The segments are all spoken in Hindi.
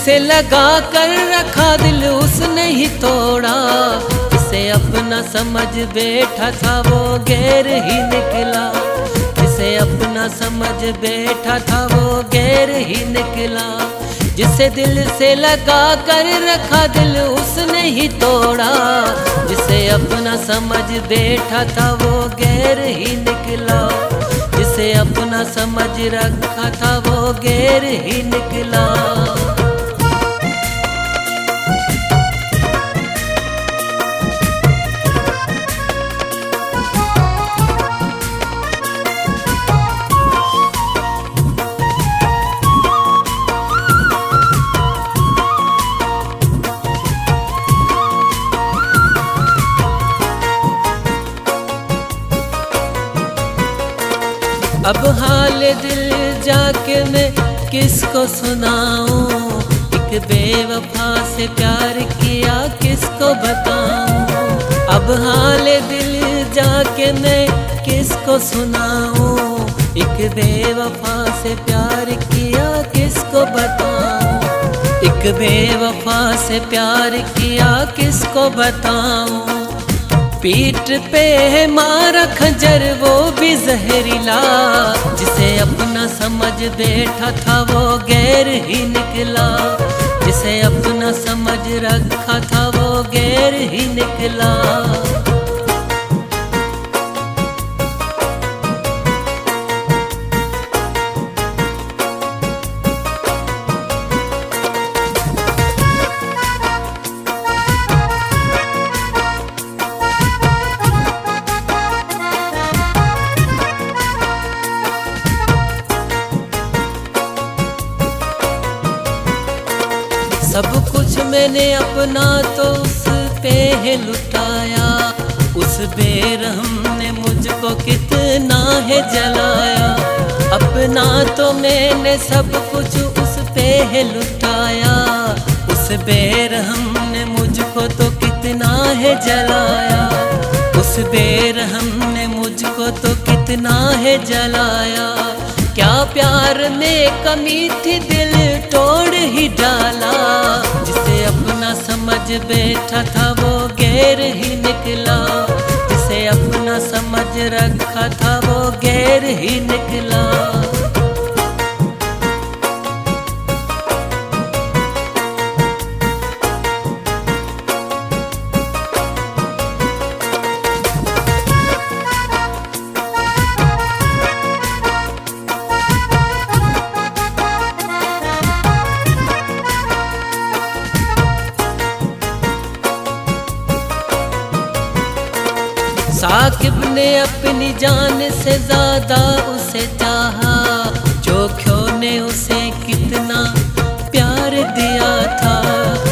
से लगा कर रखा दिल उसने ही तोड़ा। जिसे अपना समझ बैठा था वो गैर ही निकला। जिसे अपना समझ बैठा था वो गैर ही निकला। जिसे दिल से लगा कर रखा दिल उसने ही तोड़ा। जिसे अपना समझ बैठा था वो गैर ही निकला। जिसे अपना समझ रखा था वो गैर ही निकला। अब हाल दिल जाके मैं किसको सुनाऊं। एक बेवफा से प्यार किया किसको बताऊं। अब हाल दिल जाके मैं किसको सुनाऊं। एक बेवफा से प्यार किया किसको बताऊं। एक बेवफा से प्यार किया किसको बताऊं। पीठ पे है मारा खंजर वो भी जहरीला। जिसे अपना समझ बैठा था वो गैर ही निकला। जिसे अपना समझ रखा था वो गैर ही निकला। सब कुछ मैंने अपना तो उस पे है लुटाया। उस बेरहम ने मुझको कितना है जलाया। अपना तो मैंने सब कुछ उस पे है लुटाया। उस बेरहम ने मुझको तो कितना है जलाया। उस बेरहम ने मुझको तो कितना है जलाया। क्या प्यार में कमी थी दिल तोड़ ही डाला। जिसे अपना समझ बैठा था वो गैर ही निकला। जिसे अपना समझ रखा था वो गैर ही निकला। साकिब ने अपनी जान से ज्यादा उसे चाहा। जोखियों ने उसे कितना प्यार दिया था।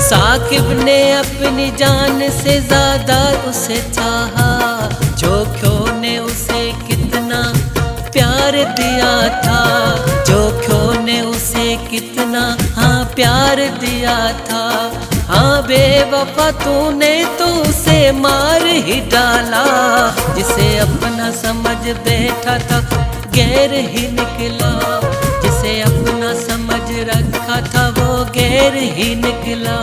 साकिब ने अपनी जान से ज्यादा उसे चाहा। जोखियों ने उसे कितना प्यार दिया था। जोखियों ने उसे कितना प्यार दिया था। हाँ बेवफा तूने तो उसे मार ही डाला। जिसे अपना समझ बैठा था गैर ही निकला। जिसे अपना समझ रखा था वो गैर ही निकला।